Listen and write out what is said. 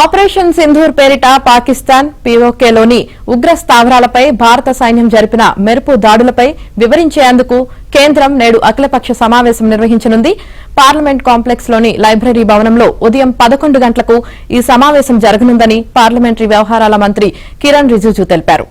Operation Sindoor పేరిట పాకిస్తాన్ పీఓకేలోని ఉగ్ర స్థావరాలపై భారత సైన్యం జరిపిన మెరుపు దాడులపై వివరించేందుకు కేంద్రం నేడు అఖిలపక్ష సమావేశం నిర్వహించనుంది. పార్లమెంట్ కాంప్లెక్స్ లోని లైబ్రరీ భవనంలో ఉదయం 11 గంటలకు ఈ సమావేశం జరగనుందని పార్లమెంటరీ వ్యవహారాల మంత్రి కిరణ్ రిజిజు తెలిపారు.